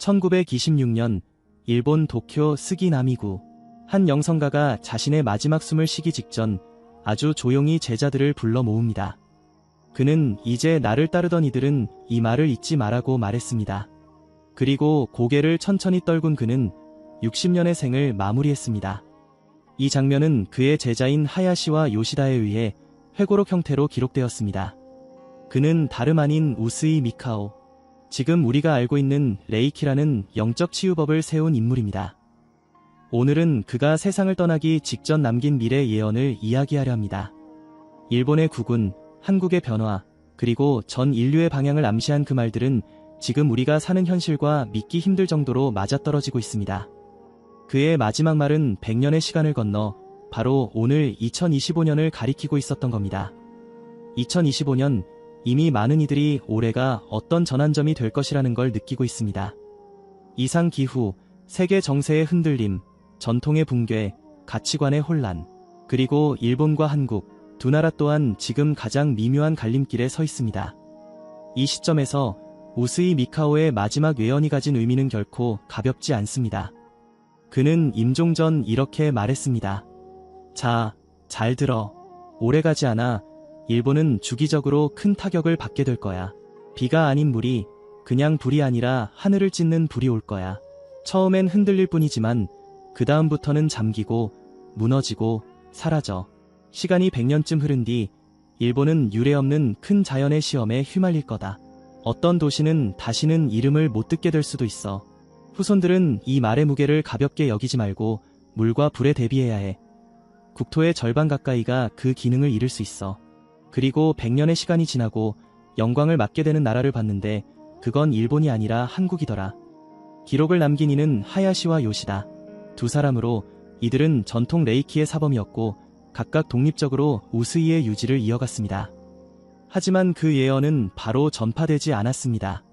1926년 일본 도쿄 스기나미구 한 영성가가 자신의 마지막 숨을 쉬기 직전 아주 조용히 제자들을 불러 모읍니다. 그는 이제 나를 따르던 이들은 이 말을 잊지 말라고 말했습니다. 그리고 고개를 천천히 떨군 그는 60년의 생을 마무리했습니다. 이 장면은 그의 제자인 하야시와 요시다에 의해 회고록 형태로 기록되었습니다. 그는 다름 아닌 우스이 미카오, 지금 우리가 알고 있는 레이키라는 영적 치유법을 세운 인물입니다. 오늘은 그가 세상을 떠나기 직전 남긴 미래 예언을 이야기하려 합니다. 일본의 국운, 한국의 변화, 그리고 전 인류의 방향을 암시한 그 말들은 지금 우리가 사는 현실과 믿기 힘들 정도로 맞아떨어지고 있습니다. 그의 마지막 말은 100년의 시간을 건너 바로 오늘 2025년을 가리키고 있었던 겁니다. 2025년, 이미 많은 이들이 올해가 어떤 전환점이 될 것이라는 걸 느끼고 있습니다. 이상기후, 세계 정세의 흔들림, 전통의 붕괴, 가치관의 혼란, 그리고 일본과 한국, 두 나라 또한 지금 가장 미묘한 갈림길에 서 있습니다. 이 시점에서 우스이 미카오의 마지막 예언이 가진 의미는 결코 가볍지 않습니다. 그는 임종 전 이렇게 말했습니다. 자, 잘 들어. 오래가지 않아 일본은 주기적으로 큰 타격을 받게 될 거야. 비가 아닌 물이, 그냥 불이 아니라 하늘을 찢는 불이 올 거야. 처음엔 흔들릴 뿐이지만 그 다음부터는 잠기고 무너지고 사라져. 시간이 100년쯤 흐른 뒤 일본은 유례없는 큰 자연의 시험에 휘말릴 거다. 어떤 도시는 다시는 이름을 못 듣게 될 수도 있어. 후손들은 이 말의 무게를 가볍게 여기지 말고 물과 불에 대비해야 해. 국토의 절반 가까이가 그 기능을 잃을 수 있어. 그리고 100년의 시간이 지나고 영광을 맡게 되는 나라를 봤는데 그건 일본이 아니라 한국이더라. 기록을 남긴 이는 하야시와 요시다. 두 사람으로 이들은 전통 레이키의 사범이었고 각각 독립적으로 우스이의 유지를 이어갔습니다. 하지만 그 예언은 바로 전파되지 않았습니다.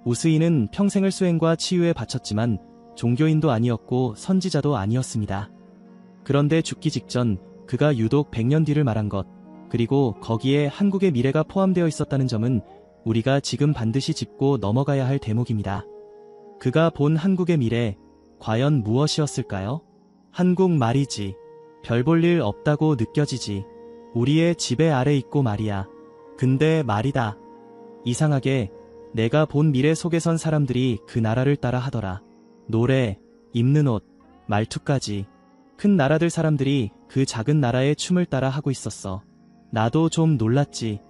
우스이는 평생을 수행과 치유에 바쳤지만 종교인도 아니었고 선지자도 아니었습니다. 그런데 죽기 직전 그가 유독 100년 뒤를 말한 것, 그리고 거기에 한국의 미래가 포함되어 있었다는 점은 우리가 지금 반드시 짚고 넘어가야 할 대목입니다. 그가 본 한국의 미래, 과연 무엇이었을까요? 한국 말이지. 별 볼 일 없다고 느껴지지. 우리의 지배 아래 있고 말이야. 근데 말이다. 이상하게 내가 본 미래 속에 선 사람들이 그 나라를 따라 하더라. 노래, 입는 옷, 말투까지. 큰 나라들 사람들이 그 작은 나라의 춤을 따라 하고 있었어. 나도 좀 놀랐지.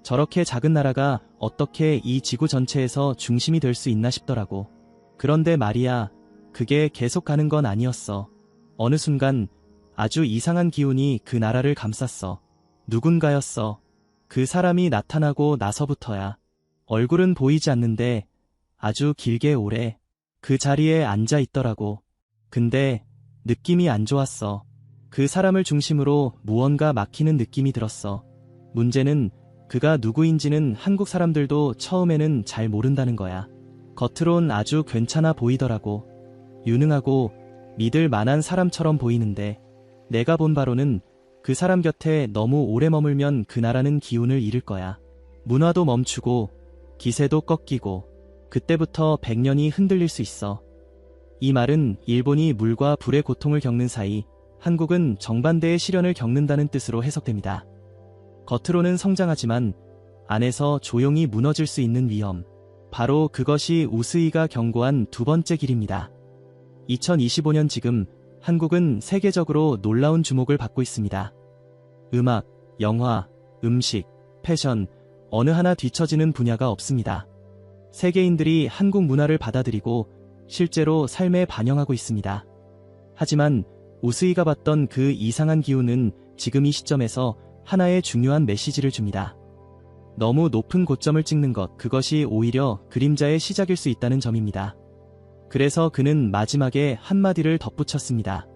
저렇게 작은 나라가 어떻게 이 지구 전체에서 중심이 될 수 있나 싶더라고. 그런데 말이야, 그게 계속 가는 건 아니었어. 어느 순간 아주 이상한 기운이 그 나라를 감쌌어. 누군가였어. 그 사람이 나타나고 나서부터야. 얼굴은 보이지 않는데 아주 길게 오래 그 자리에 앉아 있더라고. 근데 느낌이 안 좋았어. 그 사람을 중심으로 무언가 막히는 느낌이 들었어. 문제는 그가 누구인지는 한국 사람들도 처음에는 잘 모른다는 거야. 겉으론 아주 괜찮아 보이더라고. 유능하고 믿을 만한 사람처럼 보이는데 내가 본 바로는 그 사람 곁에 너무 오래 머물면 그 나라는 기운을 잃을 거야. 문화도 멈추고 기세도 꺾이고 그때부터 100년이 흔들릴 수 있어. 이 말은 일본이 물과 불의 고통을 겪는 사이 한국은 정반대의 시련을 겪는다는 뜻으로 해석됩니다. 겉으로는 성장하지만 안에서 조용히 무너질 수 있는 위험. 바로 그것이 우스이가 경고한 두 번째 길입니다. 2025년 지금 한국은 세계적으로 놀라운 주목을 받고 있습니다. 음악, 영화, 음식, 패션, 어느 하나 뒤처지는 분야가 없습니다. 세계인들이 한국 문화를 받아들이고 실제로 삶에 반영하고 있습니다. 하지만 우스이가 봤던 그 이상한 기운은 지금 이 시점에서 하나의 중요한 메시지를 줍니다. 너무 높은 고점을 찍는 것, 그것이 오히려 그림자의 시작일 수 있다는 점입니다. 그래서 그는 마지막에 한마디를 덧붙였습니다.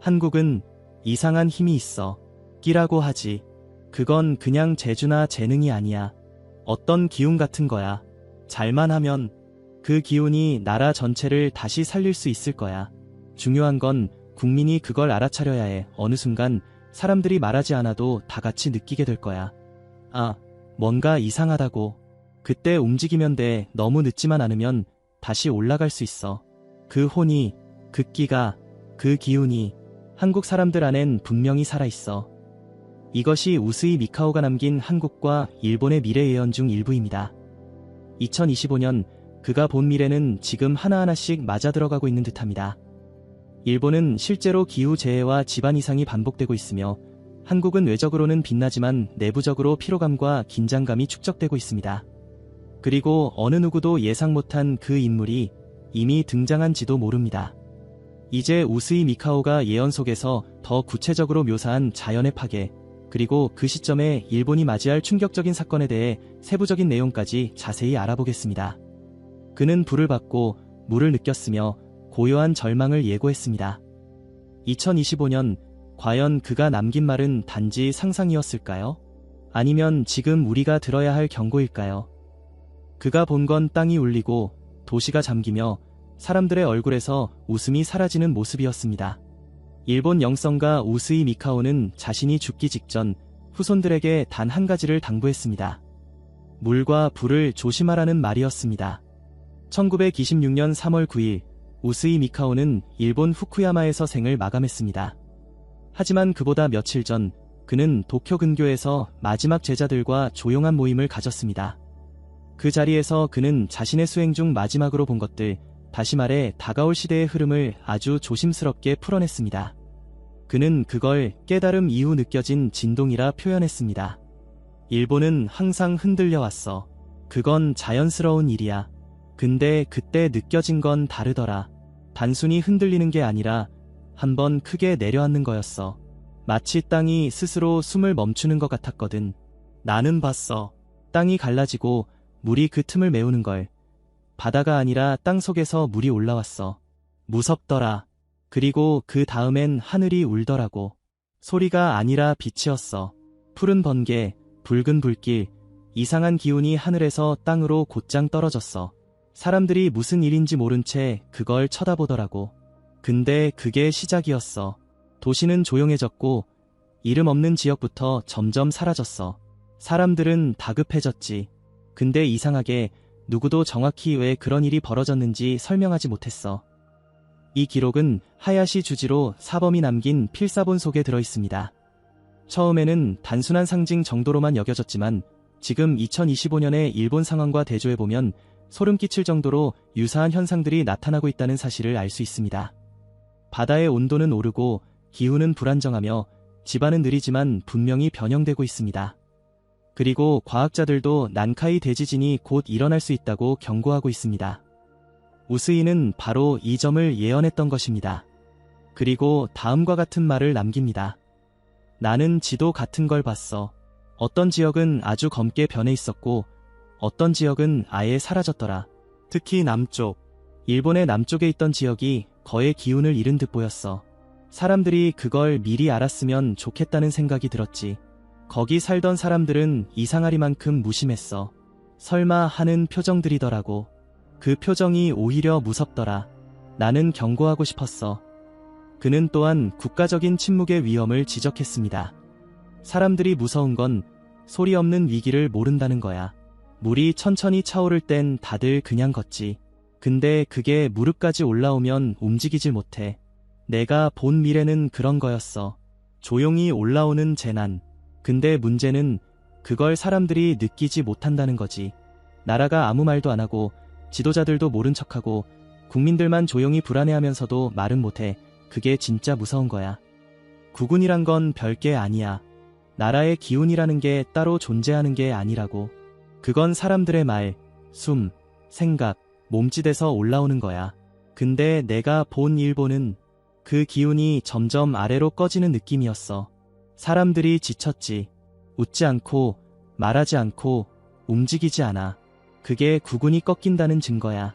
한국은 이상한 힘이 있어. 끼라고 하지. 그건 그냥 재주나 재능이 아니야. 어떤 기운 같은 거야. 잘만 하면 그 기운이 나라 전체를 다시 살릴 수 있을 거야. 중요한 건 국민이 그걸 알아차려야 해. 어느 순간 사람들이 말하지 않아도 다 같이 느끼게 될 거야. 아, 뭔가 이상하다고. 그때 움직이면 돼. 너무 늦지만 않으면 다시 올라갈 수 있어. 그 혼이, 그 끼가, 그 기운이 한국 사람들 안엔 분명히 살아있어. 이것이 우스이 미카오가 남긴 한국과 일본의 미래 예언 중 일부입니다. 2025년 그가 본 미래는 지금 하나하나씩 맞아들어가고 있는 듯합니다. 일본은 실제로 기후재해와 집안 이상이 반복되고 있으며 한국은 외적으로는 빛나지만 내부적으로 피로감과 긴장감이 축적되고 있습니다. 그리고 어느 누구도 예상 못한 그 인물이 이미 등장한지도 모릅니다. 이제 우스이 미카오가 예언 속에서 더 구체적으로 묘사한 자연의 파괴, 그리고 그 시점에 일본이 맞이할 충격적인 사건에 대해 세부적인 내용까지 자세히 알아보겠습니다. 그는 불을 받고 물을 느꼈으며 고요한 절망을 예고했습니다. 2025년 과연 그가 남긴 말은 단지 상상이었을까요? 아니면 지금 우리가 들어야 할 경고일까요? 그가 본 건 땅이 울리고 도시가 잠기며 사람들의 얼굴에서 웃음이 사라지는 모습이었습니다. 일본 영성가 우스이 미카오는 자신이 죽기 직전 후손들에게 단 한 가지를 당부했습니다. 물과 불을 조심하라는 말이었습니다. 1926년 3월 9일 우스이 미카오는 일본 후쿠야마에서 생을 마감했습니다. 하지만 그보다 며칠 전 그는 도쿄 근교에서 마지막 제자들과 조용한 모임을 가졌습니다. 그 자리에서 그는 자신의 수행 중 마지막으로 본 것들, 다시 말해 다가올 시대의 흐름을 아주 조심스럽게 풀어냈습니다. 그는 그걸 깨달음 이후 느껴진 진동이라 표현했습니다. 일본은 항상 흔들려왔어. 그건 자연스러운 일이야. 근데 그때 느껴진 건 다르더라. 단순히 흔들리는 게 아니라 한번 크게 내려앉는 거였어. 마치 땅이 스스로 숨을 멈추는 것 같았거든. 나는 봤어. 땅이 갈라지고 물이 그 틈을 메우는 걸. 바다가 아니라 땅 속에서 물이 올라왔어. 무섭더라. 그리고 그 다음엔 하늘이 울더라고. 소리가 아니라 빛이었어. 푸른 번개, 붉은 불길, 이상한 기운이 하늘에서 땅으로 곧장 떨어졌어. 사람들이 무슨 일인지 모른 채 그걸 쳐다보더라고. 근데 그게 시작이었어. 도시는 조용해졌고 이름 없는 지역부터 점점 사라졌어. 사람들은 다급해졌지. 근데 이상하게 누구도 정확히 왜 그런 일이 벌어졌는지 설명하지 못했어. 이 기록은 하야시 주지로 사범이 남긴 필사본 속에 들어있습니다. 처음에는 단순한 상징 정도로만 여겨졌지만 지금 2025년의 일본 상황과 대조해보면 소름 끼칠 정도로 유사한 현상들이 나타나고 있다는 사실을 알 수 있습니다. 바다의 온도는 오르고 기후는 불안정하며 지반은 느리지만 분명히 변형되고 있습니다. 그리고 과학자들도 난카이 대지진이 곧 일어날 수 있다고 경고하고 있습니다. 우스이는 바로 이 점을 예언했던 것입니다. 그리고 다음과 같은 말을 남깁니다. 나는 지도 같은 걸 봤어. 어떤 지역은 아주 검게 변해 있었고 어떤 지역은 아예 사라졌더라. 특히 남쪽, 일본의 남쪽에 있던 지역이 거의 기운을 잃은 듯 보였어. 사람들이 그걸 미리 알았으면 좋겠다는 생각이 들었지. 거기 살던 사람들은 이상하리만큼 무심했어. 설마 하는 표정들이더라고. 그 표정이 오히려 무섭더라. 나는 경고하고 싶었어. 그는 또한 국가적인 침묵의 위험을 지적했습니다. 사람들이 무서운 건 소리 없는 위기를 모른다는 거야. 물이 천천히 차오를 땐 다들 그냥 걷지. 근데 그게 무릎까지 올라오면 움직이질 못해. 내가 본 미래는 그런 거였어. 조용히 올라오는 재난. 근데 문제는 그걸 사람들이 느끼지 못한다는 거지. 나라가 아무 말도 안 하고 지도자들도 모른 척하고 국민들만 조용히 불안해하면서도 말은 못해. 그게 진짜 무서운 거야. 국운이란 건 별게 아니야. 나라의 기운이라는 게 따로 존재하는 게 아니라고. 그건 사람들의 말, 숨, 생각, 몸짓에서 올라오는 거야. 근데 내가 본 일본은 그 기운이 점점 아래로 꺼지는 느낌이었어. 사람들이 지쳤지. 웃지 않고 말하지 않고 움직이지 않아. 그게 국운이 꺾인다는 증거야.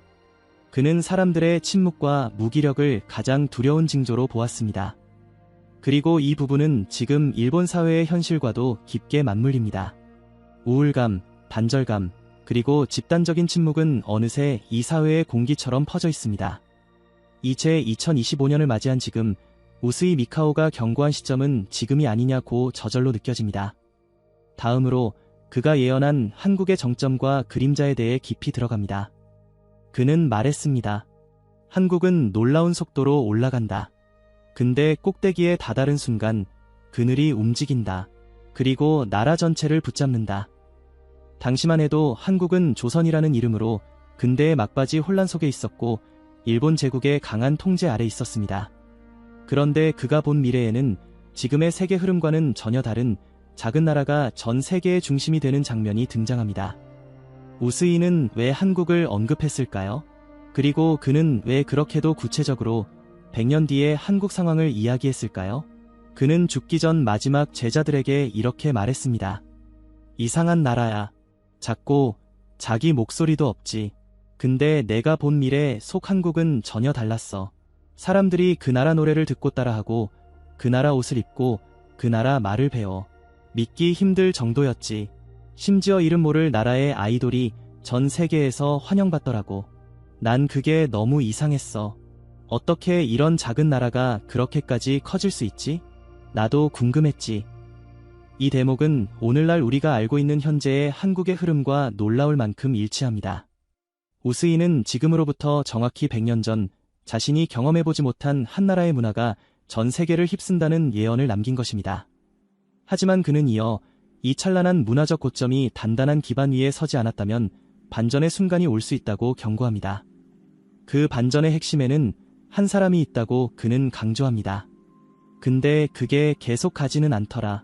그는 사람들의 침묵과 무기력을 가장 두려운 징조로 보았습니다. 그리고 이 부분은 지금 일본 사회의 현실과도 깊게 맞물립니다. 우울감, 단절감, 그리고 집단적인 침묵은 어느새 이 사회의 공기처럼 퍼져 있습니다. 이제 2025년을 맞이한 지금 우스이 미카오가 경고한 시점은 지금이 아니냐고 저절로 느껴집니다. 다음으로 그가 예언한 한국의 정점과 그림자에 대해 깊이 들어갑니다. 그는 말했습니다. 한국은 놀라운 속도로 올라간다. 근데 꼭대기에 다다른 순간 그늘이 움직인다. 그리고 나라 전체를 붙잡는다. 당시만 해도 한국은 조선이라는 이름으로 근대의 막바지 혼란 속에 있었고 일본 제국의 강한 통제 아래 있었습니다. 그런데 그가 본 미래에는 지금의 세계 흐름과는 전혀 다른 작은 나라가 전 세계의 중심이 되는 장면이 등장합니다. 우스이는 왜 한국을 언급했을까요? 그리고 그는 왜 그렇게도 구체적으로 100년 뒤의 한국 상황을 이야기했을까요? 그는 죽기 전 마지막 제자들에게 이렇게 말했습니다. 이상한 나라야. 작고 자기 목소리도 없지. 근데 내가 본 미래 속 한국은 전혀 달랐어. 사람들이 그 나라 노래를 듣고 따라하고 그 나라 옷을 입고 그 나라 말을 배워. 믿기 힘들 정도였지. 심지어 이름 모를 나라의 아이돌이 전 세계에서 환영받더라고. 난 그게 너무 이상했어. 어떻게 이런 작은 나라가 그렇게까지 커질 수 있지? 나도 궁금했지. 이 대목은 오늘날 우리가 알고 있는 현재의 한국의 흐름과 놀라울 만큼 일치합니다. 우스이는 지금으로부터 정확히 100년 전 자신이 경험해보지 못한 한나라의 문화가 전 세계를 휩쓴다는 예언을 남긴 것입니다. 하지만 그는 이어 이 찬란한 문화적 고점이 단단한 기반 위에 서지 않았다면 반전의 순간이 올 수 있다고 경고합니다. 그 반전의 핵심에는 한 사람이 있다고 그는 강조합니다. 근데 그게 계속 가지는 않더라.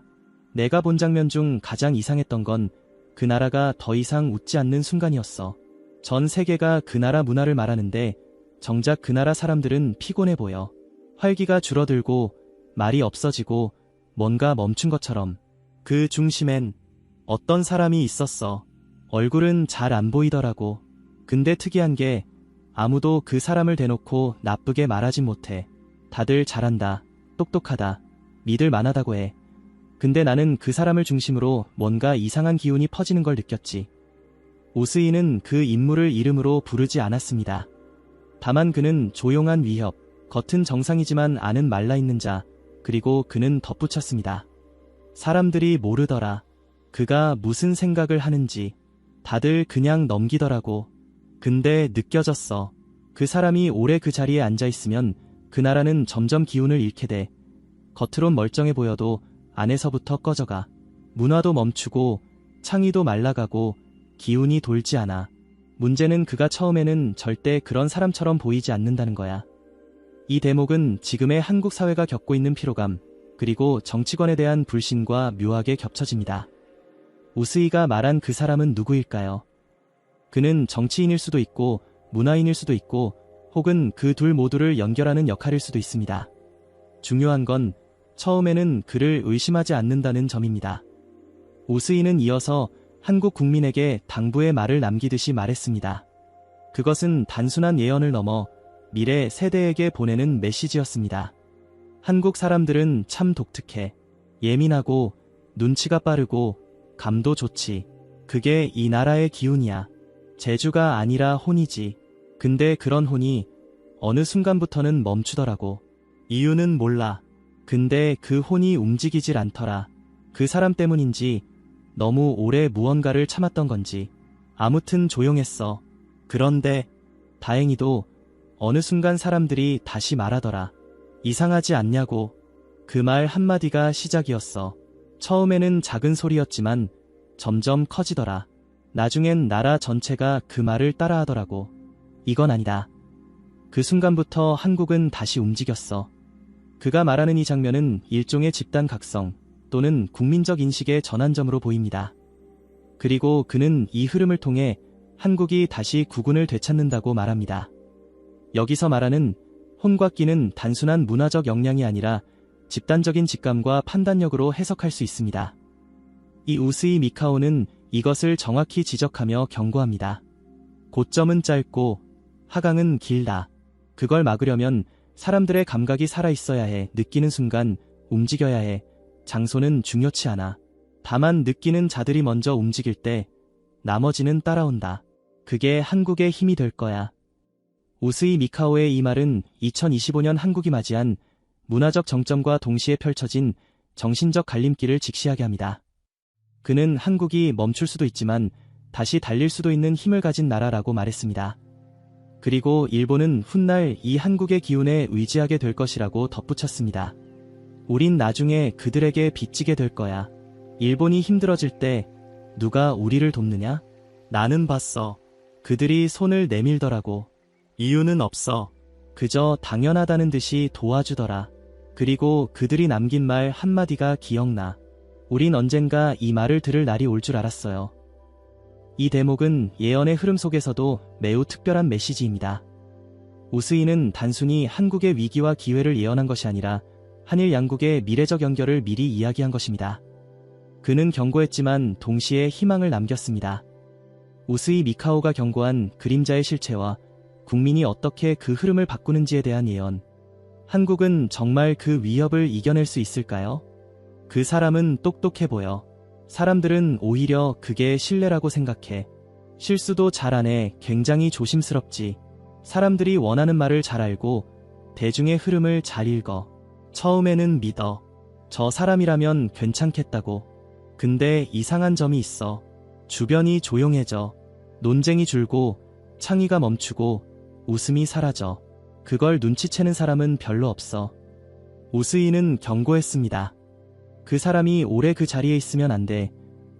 내가 본 장면 중 가장 이상했던 건 그 나라가 더 이상 웃지 않는 순간이었어. 전 세계가 그 나라 문화를 말하는데 정작 그 나라 사람들은 피곤해 보여. 활기가 줄어들고 말이 없어지고 뭔가 멈춘 것처럼. 그 중심엔 어떤 사람이 있었어. 얼굴은 잘 안 보이더라고. 근데 특이한 게 아무도 그 사람을 대놓고 나쁘게 말하진 못해. 다들 잘한다, 똑똑하다, 믿을 만하다고 해. 근데 나는 그 사람을 중심으로 뭔가 이상한 기운이 퍼지는 걸 느꼈지. 우스이는 그 인물을 이름으로 부르지 않았습니다. 다만 그는 조용한 위협, 겉은 정상이지만 안은 말라있는 자, 그리고 그는 덧붙였습니다. 사람들이 모르더라. 그가 무슨 생각을 하는지. 다들 그냥 넘기더라고. 근데 느껴졌어. 그 사람이 오래 그 자리에 앉아있으면 그 나라는 점점 기운을 잃게 돼. 겉으론 멀쩡해 보여도 안에서부터 꺼져가. 문화도 멈추고 창의도 말라가고 기운이 돌지 않아. 문제는 그가 처음에는 절대 그런 사람처럼 보이지 않는다는 거야. 이 대목은 지금의 한국 사회가 겪고 있는 피로감, 그리고 정치권에 대한 불신과 묘하게 겹쳐집니다. 우스이가 말한 그 사람은 누구일까요? 그는 정치인일 수도 있고 문화인일 수도 있고 혹은 그 둘 모두를 연결하는 역할일 수도 있습니다. 중요한 건 처음에는 그를 의심하지 않는다는 점입니다. 우스이는 이어서 한국 국민에게 당부의 말을 남기듯이 말했습니다. 그것은 단순한 예언을 넘어 미래 세대에게 보내는 메시지였습니다. 한국 사람들은 참 독특해. 예민하고 눈치가 빠르고 감도 좋지. 그게 이 나라의 기운이야. 재주가 아니라 혼이지. 근데 그런 혼이 어느 순간부터는 멈추더라고. 이유는 몰라. 근데 그 혼이 움직이질 않더라. 그 사람 때문인지 너무 오래 무언가를 참았던 건지. 아무튼 조용했어. 그런데 다행히도 어느 순간 사람들이 다시 말하더라. 이상하지 않냐고. 그 말 한마디가 시작이었어. 처음에는 작은 소리였지만 점점 커지더라. 나중엔 나라 전체가 그 말을 따라하더라고. 이건 아니다. 그 순간부터 한국은 다시 움직였어. 그가 말하는 이 장면은 일종의 집단 각성 또는 국민적 인식의 전환점으로 보입니다. 그리고 그는 이 흐름을 통해 한국이 다시 국운을 되찾는다고 말합니다. 여기서 말하는 혼과 끼는 단순한 문화적 역량이 아니라 집단적인 직감과 판단력으로 해석할 수 있습니다. 이 우스이 미카오는 이것을 정확히 지적하며 경고합니다. 고점은 짧고 하강은 길다. 그걸 막으려면 사람들의 감각이 살아있어야 해. 느끼는 순간 움직여야 해. 장소는 중요치 않아. 다만 느끼는 자들이 먼저 움직일 때 나머지는 따라온다. 그게 한국의 힘이 될 거야. 우스이 미카오의 이 말은 2025년 한국이 맞이한 문화적 정점과 동시에 펼쳐진 정신적 갈림길을 직시하게 합니다. 그는 한국이 멈출 수도 있지만 다시 달릴 수도 있는 힘을 가진 나라라고 말했습니다. 그리고 일본은 훗날 이 한국의 기운에 의지하게 될 것이라고 덧붙였습니다. 우린 나중에 그들에게 빚지게 될 거야. 일본이 힘들어질 때 누가 우리를 돕느냐? 나는 봤어. 그들이 손을 내밀더라고. 이유는 없어. 그저 당연하다는 듯이 도와주더라. 그리고 그들이 남긴 말 한마디가 기억나. 우린 언젠가 이 말을 들을 날이 올 줄 알았어요. 이 대목은 예언의 흐름 속에서도 매우 특별한 메시지입니다. 우스이는 단순히 한국의 위기와 기회를 예언한 것이 아니라 한일 양국의 미래적 연결을 미리 이야기한 것입니다. 그는 경고했지만 동시에 희망을 남겼습니다. 우스이 미카오가 경고한 그림자의 실체와 국민이 어떻게 그 흐름을 바꾸는지에 대한 예언. 한국은 정말 그 위협을 이겨낼 수 있을까요? 그 사람은 똑똑해 보여. 사람들은 오히려 그게 신뢰라고 생각해. 실수도 잘 안 해. 굉장히 조심스럽지. 사람들이 원하는 말을 잘 알고 대중의 흐름을 잘 읽어. 처음에는 믿어. 저 사람이라면 괜찮겠다고. 근데 이상한 점이 있어. 주변이 조용해져. 논쟁이 줄고 창의가 멈추고 웃음이 사라져. 그걸 눈치채는 사람은 별로 없어. 우스이는 경고했습니다. 그 사람이 오래 그 자리에 있으면 안 돼.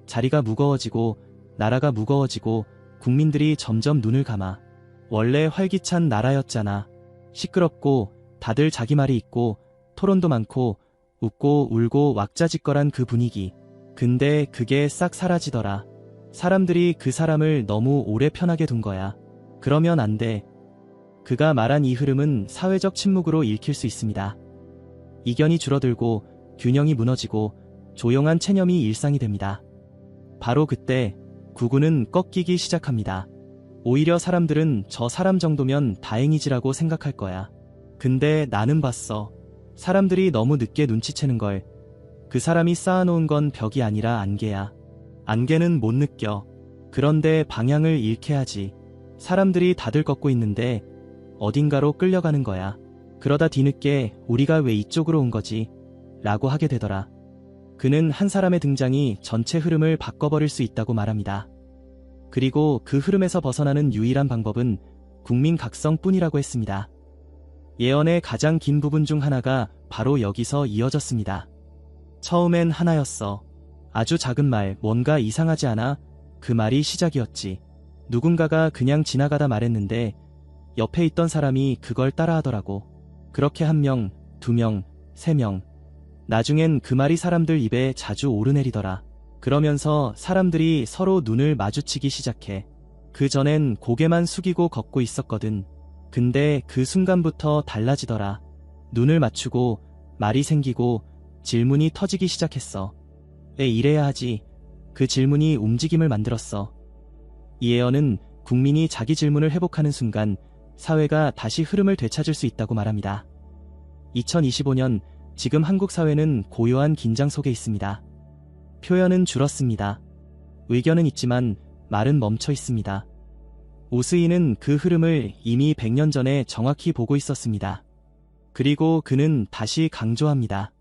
자리가 무거워지고 나라가 무거워지고 국민들이 점점 눈을 감아. 원래 활기찬 나라였잖아. 시끄럽고 다들 자기 말이 있고 토론도 많고 웃고 울고 왁자지껄한 그 분위기. 근데 그게 싹 사라지더라. 사람들이 그 사람을 너무 오래 편하게 둔 거야. 그러면 안 돼. 그가 말한 이 흐름은 사회적 침묵으로 읽힐 수 있습니다. 이견이 줄어들고 균형이 무너지고 조용한 체념이 일상이 됩니다. 바로 그때 구구는 꺾이기 시작합니다. 오히려 사람들은 저 사람 정도면 다행이지라고 생각할 거야. 근데 나는 봤어. 사람들이 너무 늦게 눈치채는 걸. 그 사람이 쌓아놓은 건 벽이 아니라 안개야. 안개는 못 느껴. 그런데 방향을 잃게 하지. 사람들이 다들 걷고 있는데 어딘가로 끌려가는 거야. 그러다 뒤늦게 우리가 왜 이쪽으로 온 거지? 라고 하게 되더라. 그는 한 사람의 등장이 전체 흐름을 바꿔버릴 수 있다고 말합니다. 그리고 그 흐름에서 벗어나는 유일한 방법은 국민 각성뿐이라고 했습니다. 예언의 가장 긴 부분 중 하나가 바로 여기서 이어졌습니다. 처음엔 하나였어. 아주 작은 말, 뭔가 이상하지 않아? 그 말이 시작이었지. 누군가가 그냥 지나가다 말했는데 옆에 있던 사람이 그걸 따라하더라고. 그렇게 1명, 2명, 3명. 나중엔 그 말이 사람들 입에 자주 오르내리더라. 그러면서 사람들이 서로 눈을 마주치기 시작해. 그 전엔 고개만 숙이고 걷고 있었거든. 근데 그 순간부터 달라지더라. 눈을 맞추고 말이 생기고 질문이 터지기 시작했어. 왜 이래야 하지? 그 질문이 움직임을 만들었어. 이 예언은 국민이 자기 질문을 회복하는 순간 사회가 다시 흐름을 되찾을 수 있다고 말합니다. 2025년 지금 한국 사회는 고요한 긴장 속에 있습니다. 표현은 줄었습니다. 의견은 있지만 말은 멈춰 있습니다. 우스이는 그 흐름을 이미 100년 전에 정확히 보고 있었습니다. 그리고 그는 다시 강조합니다.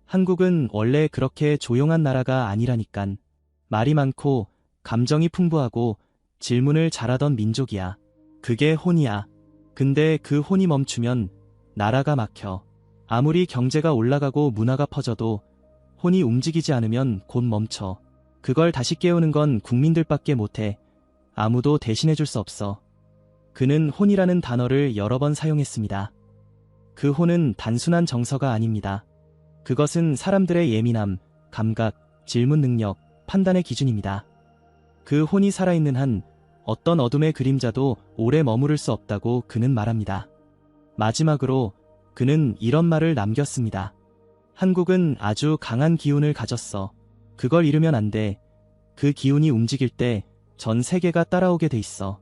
한국은 원래 그렇게 조용한 나라가 아니라니깐. 말이 많고 감정이 풍부하고 질문을 잘하던 민족이야. 그게 혼이야. 근데 그 혼이 멈추면 나라가 막혀. 아무리 경제가 올라가고 문화가 퍼져도 혼이 움직이지 않으면 곧 멈춰. 그걸 다시 깨우는 건 국민들밖에 못해. 아무도 대신해줄 수 없어. 그는 혼이라는 단어를 여러 번 사용했습니다. 그 혼은 단순한 정서가 아닙니다. 그것은 사람들의 예민함, 감각, 질문 능력, 판단의 기준입니다. 그 혼이 살아있는 한 어떤 어둠의 그림자도 오래 머무를 수 없다고 그는 말합니다. 마지막으로 그는 이런 말을 남겼습니다. 한국은 아주 강한 기운을 가졌어. 그걸 잃으면 안 돼. 그 기운이 움직일 때 전 세계가 따라오게 돼 있어.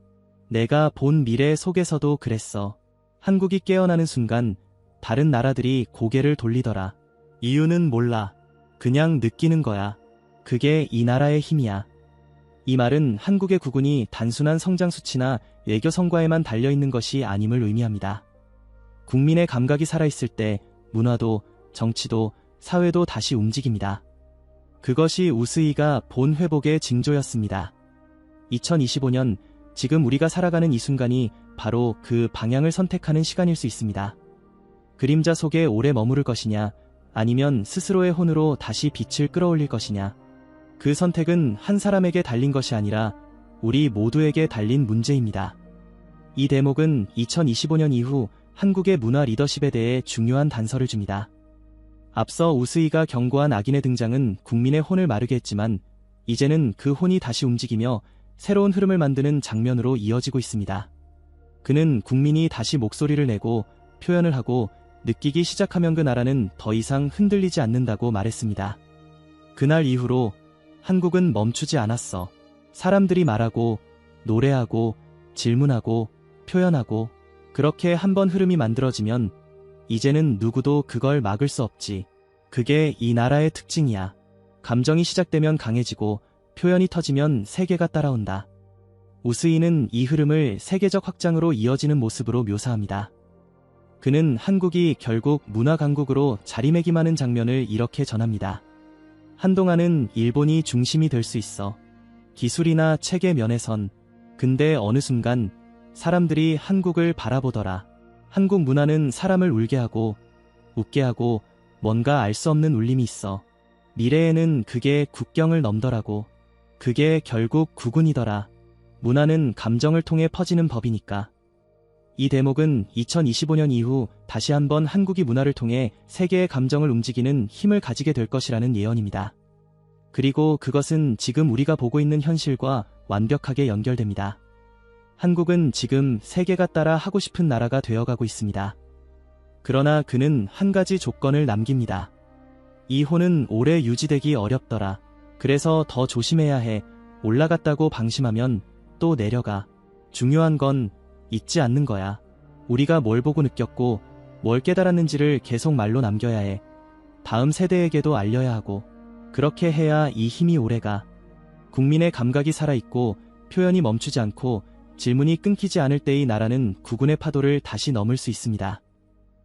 내가 본 미래 속에서도 그랬어. 한국이 깨어나는 순간 다른 나라들이 고개를 돌리더라. 이유는 몰라. 그냥 느끼는 거야. 그게 이 나라의 힘이야. 이 말은 한국의 국운이 단순한 성장 수치나 외교 성과에만 달려있는 것이 아님을 의미합니다. 국민의 감각이 살아있을 때 문화도 정치도 사회도 다시 움직입니다. 그것이 우스이가 본 회복의 징조였습니다. 2025년 지금 우리가 살아가는 이 순간이 바로 그 방향을 선택하는 시간일 수 있습니다. 그림자 속에 오래 머무를 것이냐, 아니면 스스로의 혼으로 다시 빛을 끌어올릴 것이냐. 그 선택은 한 사람에게 달린 것이 아니라 우리 모두에게 달린 문제입니다. 이 대목은 2025년 이후 한국의 문화 리더십에 대해 중요한 단서를 줍니다. 앞서 우스이가 경고한 악인의 등장은 국민의 혼을 마르게 했지만 이제는 그 혼이 다시 움직이며 새로운 흐름을 만드는 장면으로 이어지고 있습니다. 그는 국민이 다시 목소리를 내고 표현을 하고 느끼기 시작하면 그 나라는 더 이상 흔들리지 않는다고 말했습니다. 그날 이후로 한국은 멈추지 않았어. 사람들이 말하고, 노래하고, 질문하고, 표현하고, 그렇게 한번 흐름이 만들어지면 이제는 누구도 그걸 막을 수 없지. 그게 이 나라의 특징이야. 감정이 시작되면 강해지고 표현이 터지면 세계가 따라온다. 우스이는 이 흐름을 세계적 확장으로 이어지는 모습으로 묘사합니다. 그는 한국이 결국 문화 강국으로 자리매김하는 장면을 이렇게 전합니다. 한동안은 일본이 중심이 될 수 있어. 기술이나 체계 면에선. 근데 어느 순간 사람들이 한국을 바라보더라. 한국 문화는 사람을 울게 하고 웃게 하고 뭔가 알 수 없는 울림이 있어. 미래에는 그게 국경을 넘더라고. 그게 결국 국운이더라. 문화는 감정을 통해 퍼지는 법이니까. 이 대목은 2025년 이후 다시 한번 한국이 문화를 통해 세계의 감정을 움직이는 힘을 가지게 될 것이라는 예언입니다. 그리고 그것은 지금 우리가 보고 있는 현실과 완벽하게 연결됩니다. 한국은 지금 세계가 따라 하고 싶은 나라가 되어가고 있습니다. 그러나 그는 한 가지 조건을 남깁니다. 이 혼은 오래 유지되기 어렵더라. 그래서 더 조심해야 해. 올라갔다고 방심하면 또 내려가. 중요한 건 잊지 않는 거야. 우리가 뭘 보고 느꼈고 뭘 깨달았는지를 계속 말로 남겨야 해. 다음 세대에게도 알려야 하고. 그렇게 해야 이 힘이 오래가. 국민의 감각이 살아있고 표현이 멈추지 않고 질문이 끊기지 않을 때의 나라는 국운의 파도를 다시 넘을 수 있습니다.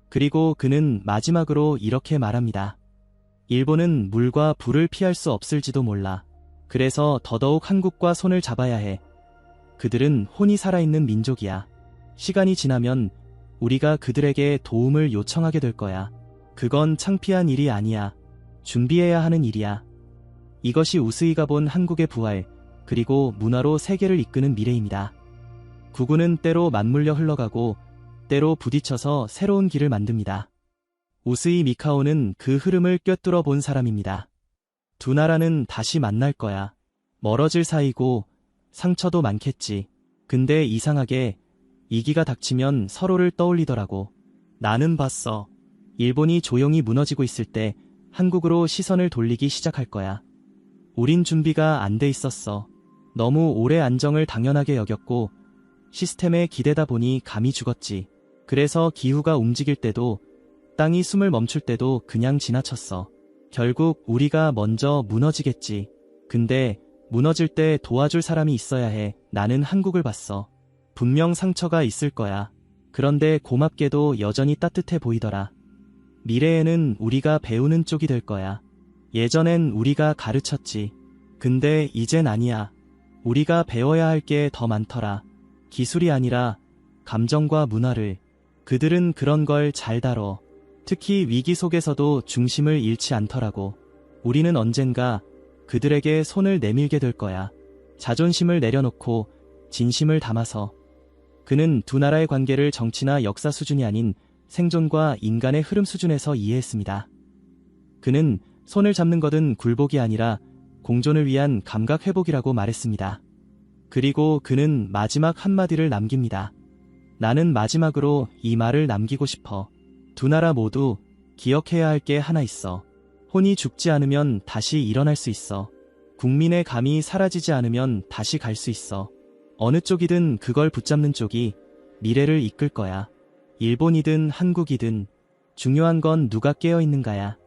그리고 그는 마지막으로 이렇게 말합니다. 일본은 물과 불을 피할 수 없을지도 몰라. 그래서 더더욱 한국과 손을 잡아야 해. 그들은 혼이 살아있는 민족이야. 시간이 지나면 우리가 그들에게 도움을 요청하게 될 거야. 그건 창피한 일이 아니야. 준비해야 하는 일이야. 이것이 우스이가 본 한국의 부활, 그리고 문화로 세계를 이끄는 미래입니다. 국운은 때로 맞물려 흘러가고 때로 부딪혀서 새로운 길을 만듭니다. 우스이 미카오는 그 흐름을 꿰뚫어 본 사람입니다. 두 나라는 다시 만날 거야. 멀어질 사이고 상처도 많겠지. 근데 이상하게 위기가 닥치면 서로를 떠올리더라고. 나는 봤어. 일본이 조용히 무너지고 있을 때 한국으로 시선을 돌리기 시작할 거야. 우린 준비가 안 돼 있었어. 너무 오래 안정을 당연하게 여겼고 시스템에 기대다 보니 감이 죽었지. 그래서 기후가 움직일 때도 땅이 숨을 멈출 때도 그냥 지나쳤어. 결국 우리가 먼저 무너지겠지. 근데 무너질 때 도와줄 사람이 있어야 해. 나는 한국을 봤어. 분명 상처가 있을 거야. 그런데 고맙게도 여전히 따뜻해 보이더라. 미래에는 우리가 배우는 쪽이 될 거야. 예전엔 우리가 가르쳤지. 근데 이젠 아니야. 우리가 배워야 할 게 더 많더라. 기술이 아니라 감정과 문화를. 그들은 그런 걸 잘 다뤄. 특히 위기 속에서도 중심을 잃지 않더라고. 우리는 언젠가 그들에게 손을 내밀게 될 거야. 자존심을 내려놓고 진심을 담아서. 그는 두 나라의 관계를 정치나 역사 수준이 아닌 생존과 인간의 흐름 수준에서 이해했습니다. 그는 손을 잡는 것은 굴복이 아니라 공존을 위한 감각 회복이라고 말했습니다. 그리고 그는 마지막 한마디를 남깁니다. 나는 마지막으로 이 말을 남기고 싶어. 두 나라 모두 기억해야 할 게 하나 있어. 혼이 죽지 않으면 다시 일어날 수 있어. 국민의 감이 사라지지 않으면 다시 갈 수 있어. 어느 쪽이든 그걸 붙잡는 쪽이 미래를 이끌 거야. 일본이든 한국이든 중요한 건 누가 깨어있는가야.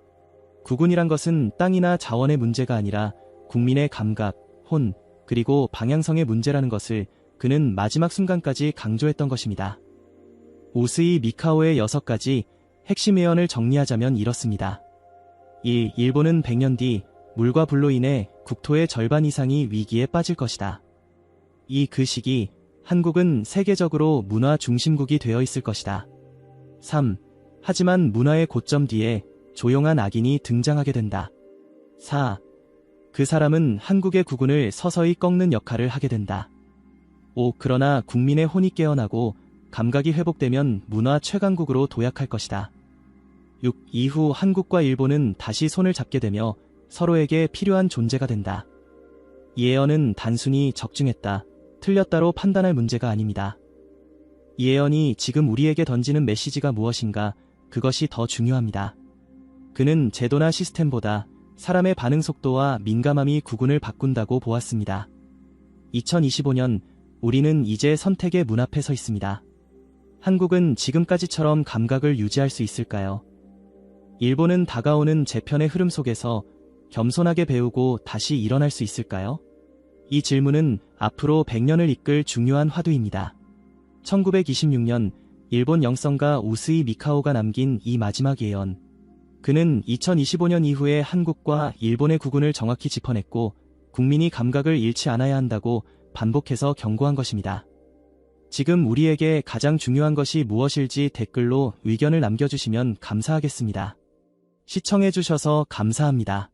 국운이란 것은 땅이나 자원의 문제가 아니라 국민의 감각, 혼, 그리고 방향성의 문제라는 것을 그는 마지막 순간까지 강조했던 것입니다. 우스이 미카오의 6가지 핵심 예언을 정리하자면 이렇습니다. 1. 일본은 100년 뒤 물과 불로 인해 국토의 절반 이상이 위기에 빠질 것이다. 2. 그 시기 한국은 세계적으로 문화 중심국이 되어 있을 것이다. 3. 하지만 문화의 고점 뒤에 조용한 악인이 등장하게 된다. 4. 그 사람은 한국의 국운을 서서히 꺾는 역할을 하게 된다. 5. 그러나 국민의 혼이 깨어나고 감각이 회복되면 문화 최강국으로 도약할 것이다. 6. 이후 한국과 일본은 다시 손을 잡게 되며 서로에게 필요한 존재가 된다. 이 예언은 단순히 적중했다, 틀렸다로 판단할 문제가 아닙니다. 이 예언이 지금 우리에게 던지는 메시지가 무엇인가, 그것이 더 중요합니다. 그는 제도나 시스템보다 사람의 반응 속도와 민감함이 국운을 바꾼다고 보았습니다. 2025년, 우리는 이제 선택의 문 앞에 서 있습니다. 한국은 지금까지처럼 감각을 유지할 수 있을까요? 일본은 다가오는 재편의 흐름 속에서 겸손하게 배우고 다시 일어날 수 있을까요? 이 질문은 앞으로 100년을 이끌 중요한 화두입니다. 1926년 일본 영성가 우스이 미카오가 남긴 이 마지막 예언. 그는 2025년 이후에 한국과 일본의 국운을 정확히 짚어냈고 국민이 감각을 잃지 않아야 한다고 반복해서 경고한 것입니다. 지금 우리에게 가장 중요한 것이 무엇일지 댓글로 의견을 남겨주시면 감사하겠습니다. 시청해주셔서 감사합니다.